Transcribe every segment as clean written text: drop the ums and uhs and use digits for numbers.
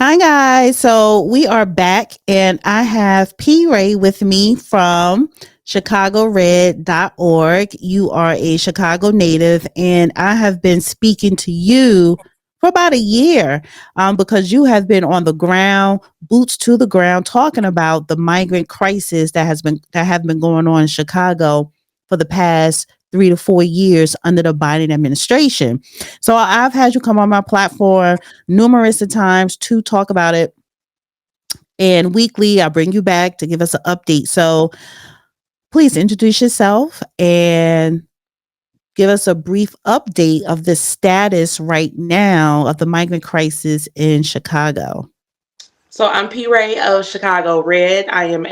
Hi guys. So we are back and I have P. Ray with me from chicagored.org. You are a Chicago native and I have been speaking to you for about a year because you have been on the ground, boots to the ground, talking about the migrant crisis that have been going on in Chicago for the past 3 to 4 years under the Biden administration. So I've had you come on my platform numerous of times to talk about it. And weekly, I bring you back to give us an update. So please introduce yourself and give us a brief update of the status right now of the migrant crisis in Chicago. So I'm P. Ray of Chicago Red. I am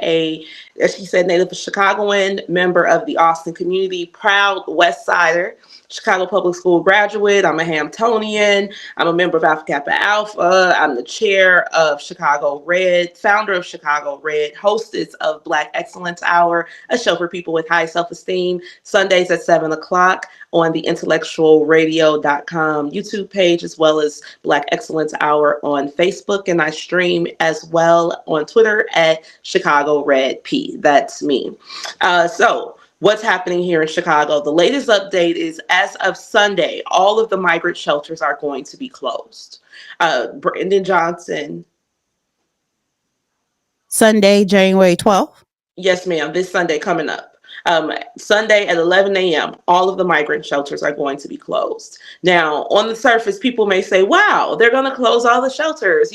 as she said, native Chicagoan, member of the Austin community, proud West Sider, Chicago Public School graduate. I'm a Hamptonian. I'm a member of Alpha Kappa Alpha. I'm the chair of Chicago Red, founder of Chicago Red, hostess of Black Excellence Hour, a show for people with high self-esteem, Sundays at 7 o'clock on the intellectualradio.com YouTube page, as well as Black Excellence Hour on Facebook. And I stream as well on Twitter at Chicago Red P. That's me. So what's happening here in Chicago? The latest update is as of Sunday, all of the migrant shelters are going to be closed. Brandon Johnson. Sunday, January 12th. Yes, ma'am. This Sunday coming up. Sunday at 11 a.m., all of the migrant shelters are going to be closed. Now, on the surface, people may say, wow, they're going to close all the shelters.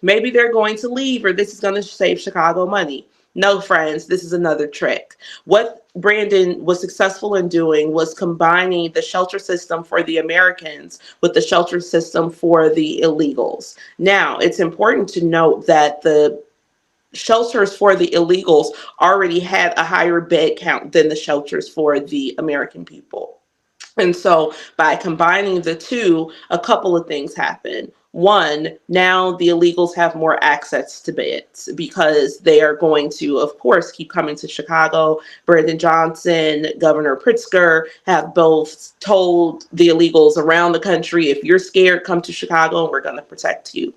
Maybe they're going to leave or this is going to save Chicago money. No, friends, this is another trick. What Brandon was successful in doing was combining the shelter system for the Americans with the shelter system for the illegals. Now, it's important to note that the shelters for the illegals already had a higher bed count than the shelters for the American people. And so by combining the two, a couple of things happen. One, now the illegals have more access to beds because they are going to, of course, keep coming to Chicago. Brandon Johnson, Governor Pritzker have both told the illegals around the country, if you're scared, come to Chicago and we're going to protect you.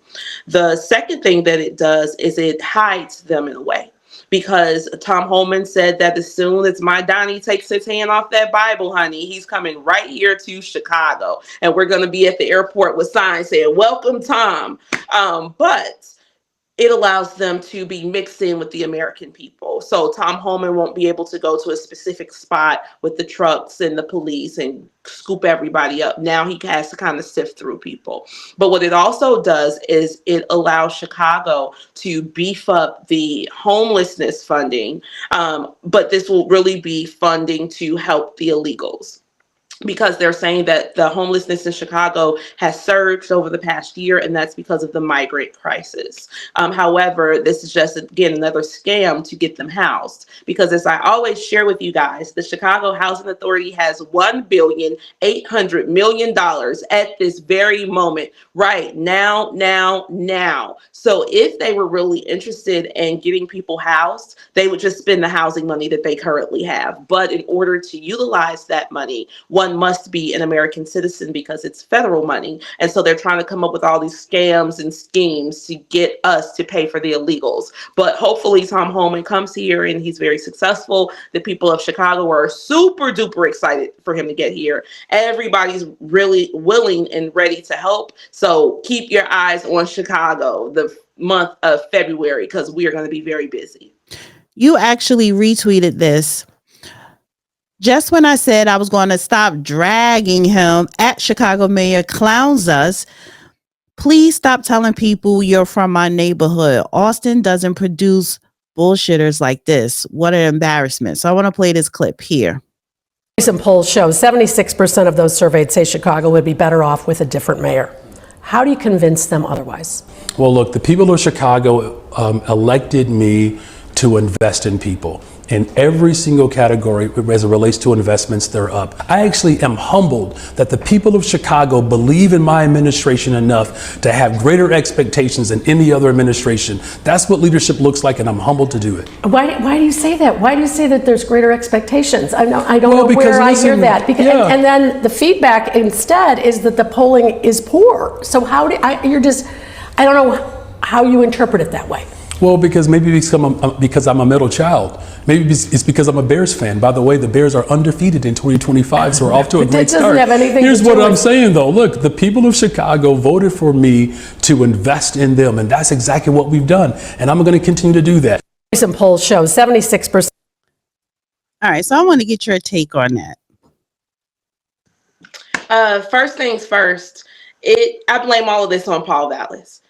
The second thing that it does is it hides them in a way. Because Tom Holman said that as soon as my Donnie takes his hand off that Bible, honey, he's coming right here to Chicago. And we're going to be at the airport with signs saying, welcome, Tom. But it allows them to be mixed in with the American people. So Tom Holman won't be able to go to a specific spot with the trucks and the police and scoop everybody up. Now he has to kind of sift through people. But what it also does is it allows Chicago to beef up the homelessness funding. But this will really be funding to help the illegals, because they're saying that the homelessness in Chicago has surged over the past year, and that's because of the migrant crisis. However, this is just, again, another scam to get them housed, because as I always share with you guys, the Chicago Housing Authority has $1,800,000,000 at this very moment, right now. So if they were really interested in getting people housed, they would just spend the housing money that they currently have. But in order to utilize that money, one must be an American citizen because it's federal money. And so they're trying to come up with all these scams and schemes to get us to pay for the illegals. But hopefully Tom Holman comes here and he's very successful. The people of Chicago are super duper excited for him to get here. Everybody's really willing and ready to help. So keep your eyes on Chicago the month of February, because we are going to be very busy. You actually retweeted this. Just when I said I was going to stop dragging him at Chicago Mayor clowns us, please stop telling people you're from my neighborhood. Austin doesn't produce bullshitters like this. What an embarrassment. So I want to play this clip here. Recent polls show 76% of those surveyed say Chicago would be better off with a different mayor. How do you convince them otherwise? Well, look, the people of Chicago elected me to invest in people. In every single category as it relates to investments, they're up. I actually am humbled that the people of Chicago believe in my administration enough to have greater expectations than any other administration. That's what leadership looks like, and I'm humbled to do it. Why do you say that? Why do you say that there's greater expectations? I don't know where I hear that. Because, yeah. and then the feedback instead is that the polling is poor. So I don't know. how you interpret it that way. Well, because maybe because I'm a middle child. Maybe it's because I'm a Bears fan. By the way, the Bears are undefeated in 2025, so we're off to a great start. Have anything Here's to do what I'm with saying, though. Look, the people of Chicago voted for me to invest in them, and that's exactly what we've done. And I'm going to continue to do that. Recent polls show 76%. All right, so I want to get your take on that. First things first, I blame all of this on Paul Vallis.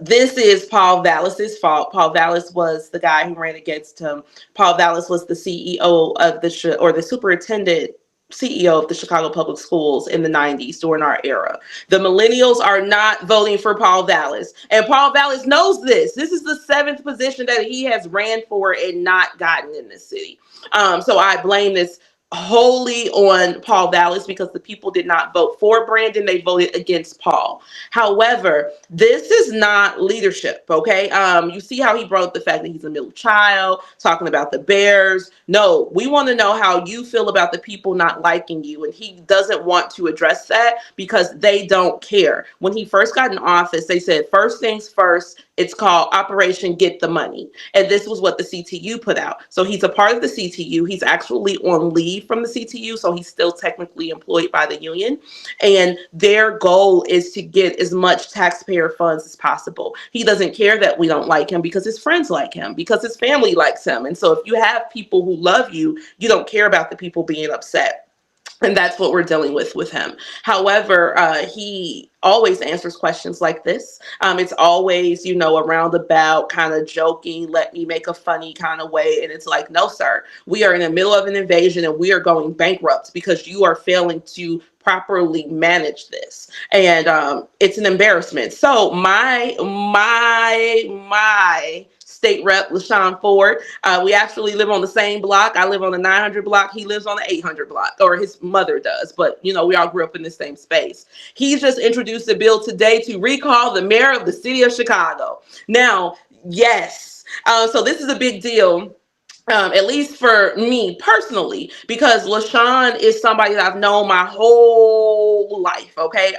This is Paul Vallis's fault. Paul Vallis was the guy who ran against him. Paul Vallis was the CEO of the superintendent CEO of the Chicago Public Schools in the 90s during our era. The millennials are not voting for Paul Vallis. And Paul Vallis knows this. This is the 7th position that he has ran for and not gotten in this city. So I blame this wholly on Paul Vallis because the people did not vote for Brandon. They voted against Paul. However, this is not leadership, okay? You see how he brought up the fact that he's a middle child, talking about the Bears. No, we want to know how you feel about the people not liking you. And he doesn't want to address that because they don't care. When he first got in office, they said, first things first, it's called Operation Get the Money. And this was what the CTU put out. So he's a part of the CTU. He's actually on leave from the CTU. So he's still technically employed by the union. And their goal is to get as much taxpayer funds as possible. He doesn't care that we don't like him because his friends like him, because his family likes him. And so if you have people who love you, you don't care about the people being upset. And that's what we're dealing with him. However, he always answers questions like this. It's always, a roundabout kind of joking, let me make a funny kind of way. And it's like, no, sir, we are in the middle of an invasion and we are going bankrupt because you are failing to properly manage this. And it's an embarrassment. So my state rep, Shawn Ford. We actually live on the same block. I live on the 900 block. He lives on the 800 block, or his mother does. But, we all grew up in the same space. He's just introduced a bill today to recall the mayor of the city of Chicago. Now, yes. So this is a big deal. At least for me personally, because LaShawn is somebody that I've known my whole life. Okay.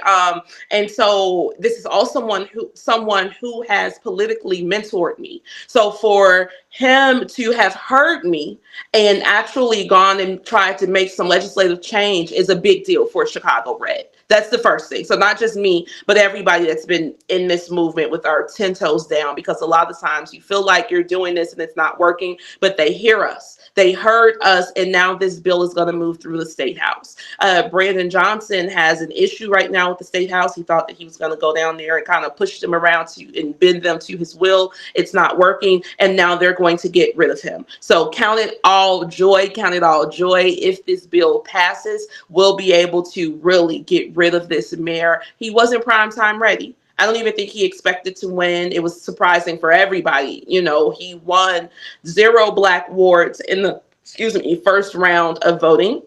And so this is also someone who has politically mentored me. So for him to have heard me and actually gone and tried to make some legislative change is a big deal for Chicago Red. That's the first thing. So not just me, but everybody that's been in this movement with our 10 toes down, because a lot of times you feel like you're doing this and it's not working, but they hear us. They heard us, and now this bill is going to move through the State House. Brandon Johnson has an issue right now with the State House. He thought that he was going to go down there and kind of push them around and bend them to his will. It's not working, and now they're going to get rid of him. So count it all joy. If this bill passes, we'll be able to really get rid of this mayor. He wasn't primetime ready. I don't even think he expected to win. It was surprising for everybody. He won 0 black wards in the, first round of voting.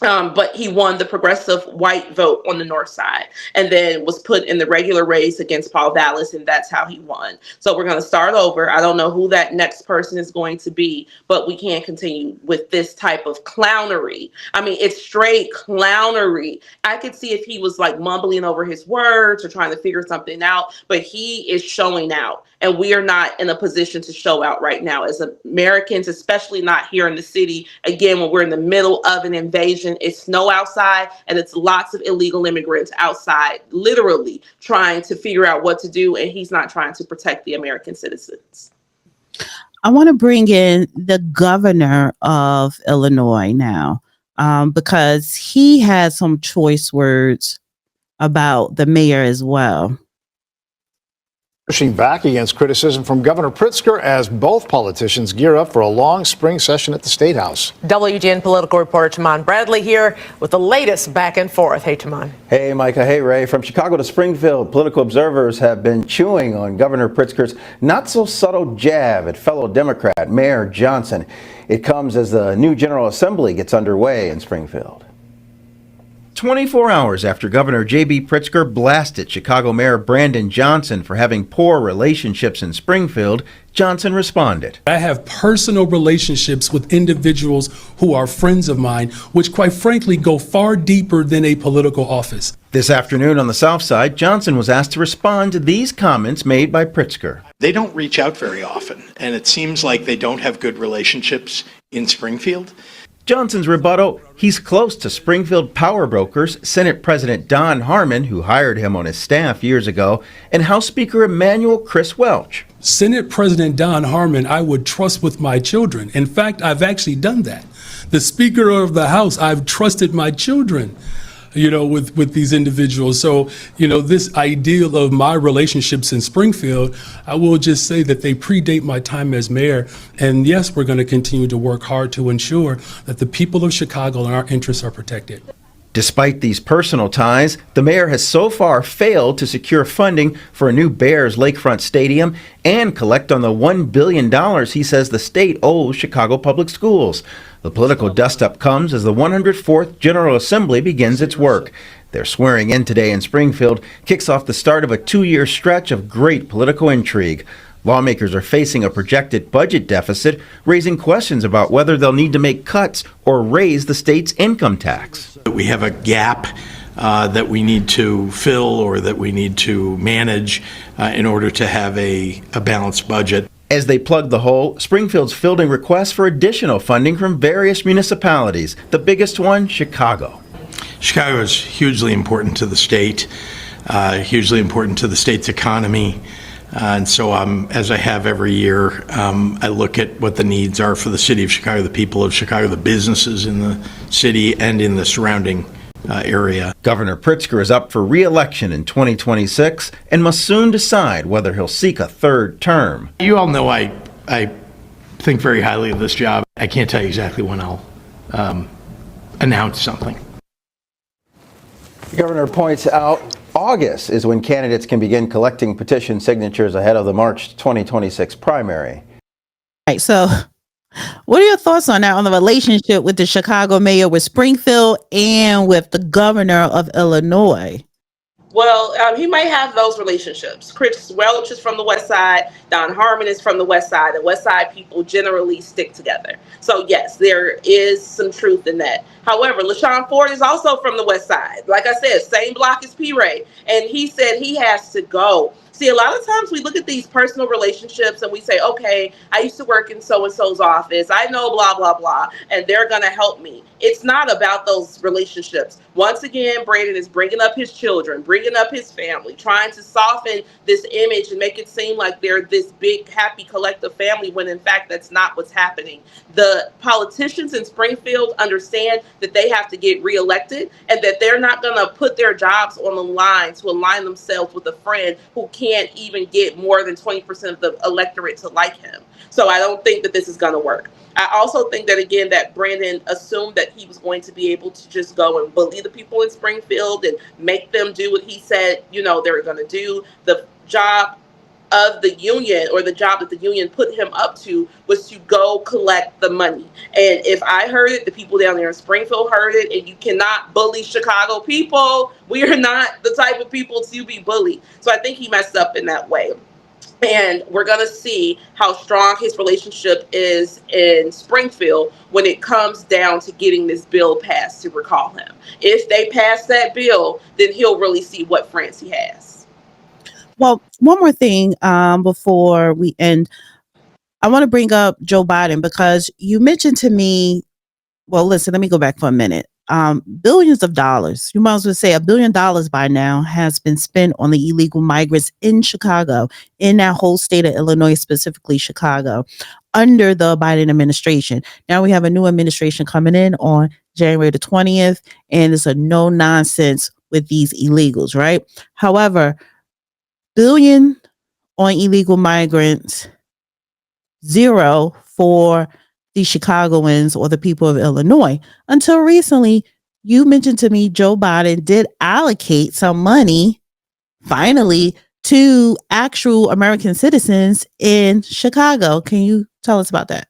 But he won the progressive white vote on the north side and then was put in the regular race against Paul Vallis, and that's how he won. So we're going to start over. I don't know who that next person is going to be, but we can't continue with this type of clownery. I mean, it's straight clownery. I could see if he was like mumbling over his words or trying to figure something out, but he is showing out. And we are not in a position to show out right now as Americans, especially not here in the city. Again, when we're in the middle of an invasion, it's snow outside and it's lots of illegal immigrants outside, literally trying to figure out what to do. And he's not trying to protect the American citizens. I want to bring in the governor of Illinois now, because he has some choice words about the mayor as well. Pushing back against criticism from Governor Pritzker as both politicians gear up for a long spring session at the State House. WGN political reporter Tamon Bradley here with the latest back and forth. Hey, Tamon. Hey, Micah. Hey, Ray. From Chicago to Springfield, political observers have been chewing on Governor Pritzker's not-so-subtle jab at fellow Democrat Mayor Johnson. It comes as the new General Assembly gets underway in Springfield. 24 hours after Governor J.B. Pritzker blasted Chicago Mayor Brandon Johnson for having poor relationships in Springfield, Johnson responded. I have personal relationships with individuals who are friends of mine, which quite frankly go far deeper than a political office. This afternoon on the South Side, Johnson was asked to respond to these comments made by Pritzker. They don't reach out very often, and it seems like they don't have good relationships in Springfield. Johnson's rebuttal, he's close to Springfield power brokers, Senate President Don Harmon, who hired him on his staff years ago, and House Speaker Emanuel Chris Welch. Senate President Don Harmon, I would trust with my children. In fact, I've actually done that. The Speaker of the House, I've trusted my children, with these individuals. So, this ideal of my relationships in Springfield, I will just say that they predate my time as mayor. And yes, we're going to continue to work hard to ensure that the people of Chicago and our interests are protected. Despite these personal ties, the mayor has so far failed to secure funding for a new Bears lakefront stadium and collect on the $1 billion he says the state owes Chicago Public Schools. The political dust-up comes as the 104th General Assembly begins its work. Their swearing in today in Springfield kicks off the start of a 2-year stretch of great political intrigue. Lawmakers are facing a projected budget deficit, raising questions about whether they'll need to make cuts or raise the state's income tax. We have a gap that we need to fill or that we need to manage in order to have a balanced budget. As they plug the hole, Springfield's fielding requests for additional funding from various municipalities. The biggest one, Chicago. Chicago is hugely important to the state, hugely important to the state's economy. And so as I have every year, I look at what the needs are for the city of Chicago, the people of Chicago, the businesses in the city and in the surrounding area. Governor Pritzker is up for re-election in 2026 and must soon decide whether he'll seek a third term. You all know I think very highly of this job. I can't tell you exactly when I'll announce something. The governor points out August is when candidates can begin collecting petition signatures ahead of the March 2026 primary. All right, so what are your thoughts on that, on the relationship with the Chicago mayor, with Springfield, and with the governor of Illinois? Well, he might have those relationships. Chris Welch is from the West Side. Don Harmon is from the West Side. The West Side people generally stick together. So yes, there is some truth in that. However, Shawn Ford is also from the West Side. Like I said, same block as P. Ray. And he said he has to go. See, a lot of times we look at these personal relationships and we say, okay, I used to work in so-and-so's office. I know blah, blah, blah, and they're going to help me. It's not about those relationships. Once again, Brandon is bringing up his children, bringing up his family, trying to soften this image and make it seem like they're this big, happy, collective family, when in fact, that's not what's happening. The politicians in Springfield understand that they have to get reelected and that they're not going to put their jobs on the line to align themselves with a friend who can't even get more than 20% of the electorate to like him. So I don't think that this is going to work. I also think that, again, that Brandon assumed that he was going to be able to just go and bully the people in Springfield and make them do what he said, they were going to do. The job of the union, or the job that the union put him up to, was to go collect the money. And if I heard it, the people down there in Springfield heard it, and you cannot bully Chicago people. We are not the type of people to be bullied. So I think he messed up in that way. And we're going to see how strong his relationship is in Springfield when it comes down to getting this bill passed to recall him. If they pass that bill, then he'll really see what friends he has. Well, one more thing before we end. I want to bring up Joe Biden, because you mentioned to me, well, listen, let me go back for a minute. Billions of dollars, you might as well say $1 billion by now, has been spent on the illegal migrants in Chicago, in that whole state of Illinois, specifically Chicago, under the Biden administration. Now we have a new administration coming in on January the 20th, and it's a no nonsense with these illegals, right? However, billion on illegal migrants, zero for the Chicagoans or the people of Illinois. Until recently, you mentioned to me Joe Biden did allocate some money, finally, to actual American citizens in Chicago. Can you tell us about that?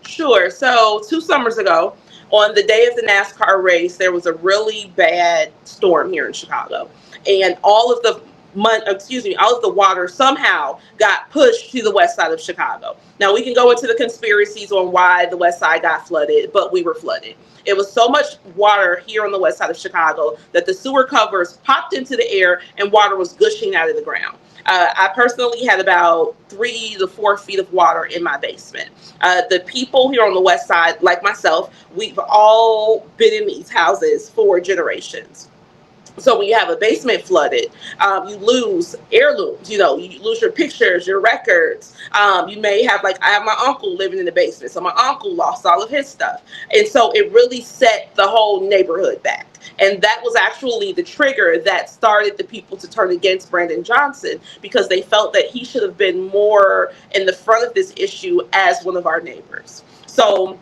Sure. So 2 summers ago, On the day of the NASCAR race, there was a really bad storm here in Chicago, and all of the all of the water somehow got pushed to the west side of Chicago. Now, we can go into the conspiracies on why the west side got flooded, but we were flooded. It was so much water here on the west side of Chicago that the sewer covers popped into the air and water was gushing out of the ground. I personally had about 3 to 4 feet of water in my basement. The people here on the west side, like myself, we've all been in these houses for generations. So when you have a basement flooded, you lose heirlooms, you lose your pictures, your records. You may have, like, I have my uncle living in the basement, so my uncle lost all of his stuff. And so it really set the whole neighborhood back. And that was actually the trigger that started the people to turn against Brandon Johnson, because they felt that he should have been more in the front of this issue as one of our neighbors. So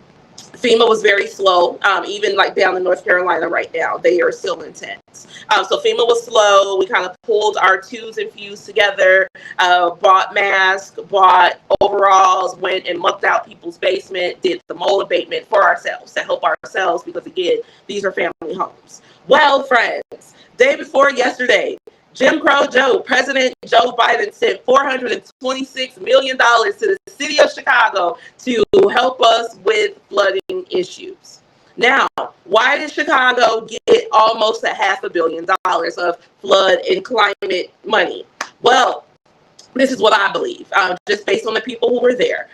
FEMA was very slow, even like down in North Carolina right now, they are still intense. So FEMA was slow. We kind of pulled our twos and fews together, bought masks, bought overalls, went and mucked out people's basement, did the mold abatement for ourselves to help ourselves, because again, these are family homes. Well, friends, day before yesterday, Jim Crow Joe, President Joe Biden sent $426 million to the city of Chicago to help us with flooding issues. Now, why did Chicago get almost $500 million of flood and climate money? Well, this is what I believe, just based on the people who were there.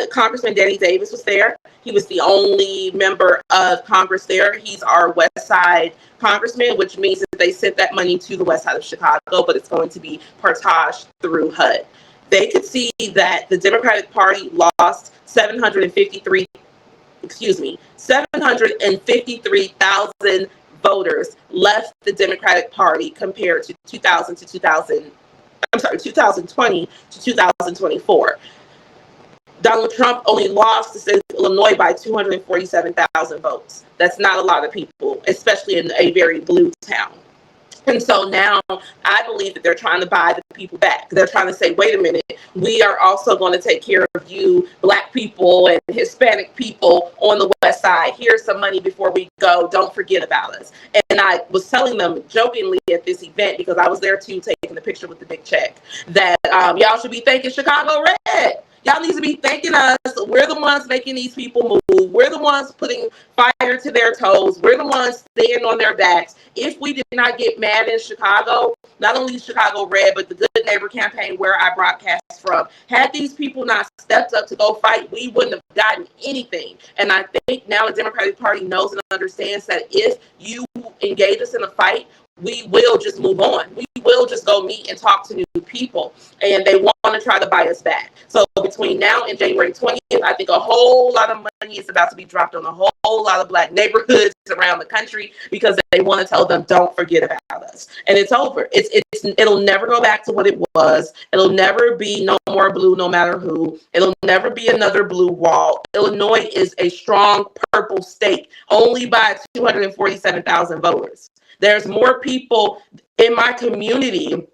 Congressman Danny Davis was there. He was the only member of Congress there. He's our West Side congressman, which means that they sent that money to the West Side of Chicago, but it's going to be partaged through HUD. They could see that the Democratic Party lost 753,000 voters left the Democratic Party compared to 2020 to 2024. Donald Trump only lost the state of Illinois by 247,000 votes. That's not a lot of people, especially in a very blue town. And so now I believe that they're trying to buy the people back. They're trying to say, wait a minute, we are also going to take care of you, Black people and Hispanic people on the West Side. Here's some money before we go. Don't forget about us. And I was telling them jokingly at this event, because I was there too, taking the picture with the big check, that y'all should be thanking Chicago Red. Y'all need to be thanking us. We're the ones making these people move. We're the ones putting fire to their toes. We're the ones staying on their backs. If we did not get mad in Chicago, not only Chicago Red, but the Good Neighbor campaign where I broadcast from, had these people not stepped up to go fight, we wouldn't have gotten anything. And I think now the Democratic Party knows and understands that if you engage us in a fight, we will just move on. We will just go meet and talk to new people, and they want to try to buy us back. So between now and January 20th, I think a whole lot of money is about to be dropped on a whole lot of Black neighborhoods around the country, because they want to tell them, don't forget about us. And it's over. It'll never go back to what it was. It'll never be no more blue, no matter who. It'll never be another blue wall. Illinois is a strong purple state, only by 247,000 voters. There's more people in my community.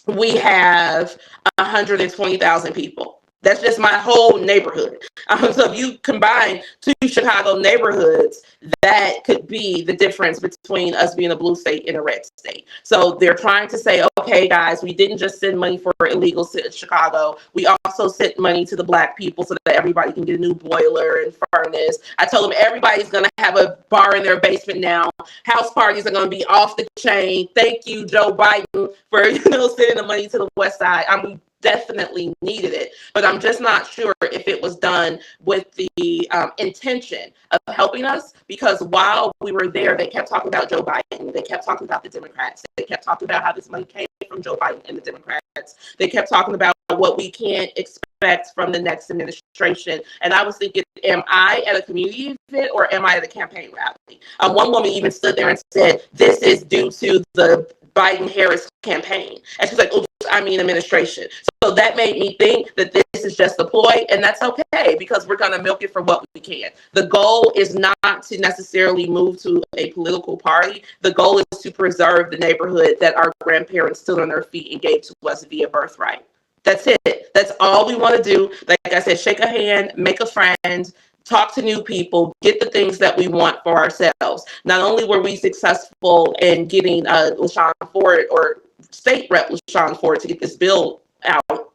We have 120,000 people. That's just my whole neighborhood. So if you combine 2 Chicago neighborhoods, that could be the difference between us being a blue state and a red state. So they're trying to say, okay, guys, we didn't just send money for illegals to Chicago. We also sent money to the Black people so that everybody can get a new boiler and furnace. I told them everybody's going to have a bar in their basement now. House parties are going to be off the chain. Thank you, Joe Biden, for sending the money to the West Side. We definitely needed it, but I'm just not sure if it was done with the intention of helping us, because while we were there, they kept talking about Joe Biden. They kept talking about the Democrats. They kept talking about how this money came from Joe Biden and the Democrats. They kept talking about what we can't expect from the next administration. And I was thinking, am I at a community event or am I at a campaign rally? One woman even stood there and said, this is due to the Biden-Harris campaign. And she's like, oops, I mean administration. So that made me think that this is just a ploy, and that's okay, because we're going to milk it for what we can. The goal is not to necessarily move to a political party. The goal is to preserve the neighborhood that our grandparents stood on their feet and gave to us via birthright. That's it. That's all we want to do. Like I said, shake a hand, make a friend, talk to new people, get the things that we want for ourselves. Not only were we successful in getting Shawn Ford, or State Rep Shawn Ford, to get this bill out,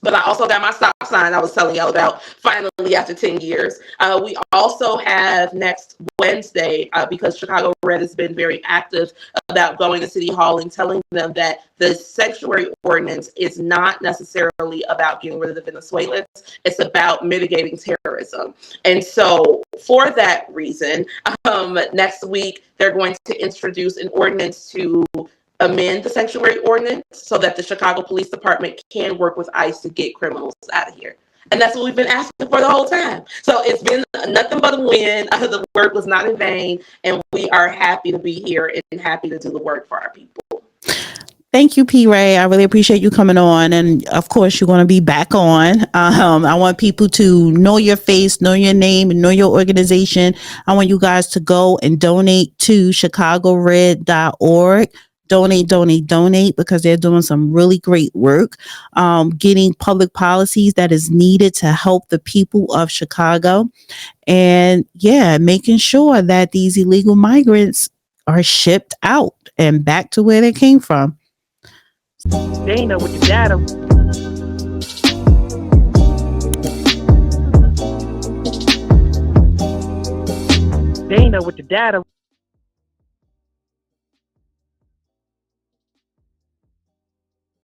but I also got my stop sign I was telling y'all about finally after 10 years. We also have next Wednesday, because Chicago Red has been very active about going to City Hall and telling them that the sanctuary ordinance is not necessarily about getting rid of the Venezuelans. It's about mitigating terrorism. And so for that reason, next week, they're going to introduce an ordinance to amend the sanctuary ordinance so that the Chicago Police Department can work with ICE to get criminals out of here. And that's what we've been asking for the whole time. So it's been nothing but a win. The work was not in vain, and we are happy to be here and happy to do the work for our people. Thank you, P. Ray. I really appreciate you coming on. And of course, you're going to be back on. I want people to know your face, know your name, and know your organization. I want you guys to go and donate to chicagored.org. Donate, because they're doing some really great work, getting public policies that is needed to help the people of Chicago. And making sure that these illegal migrants are shipped out and back to where they came from. Dana with the data. Dana with the data.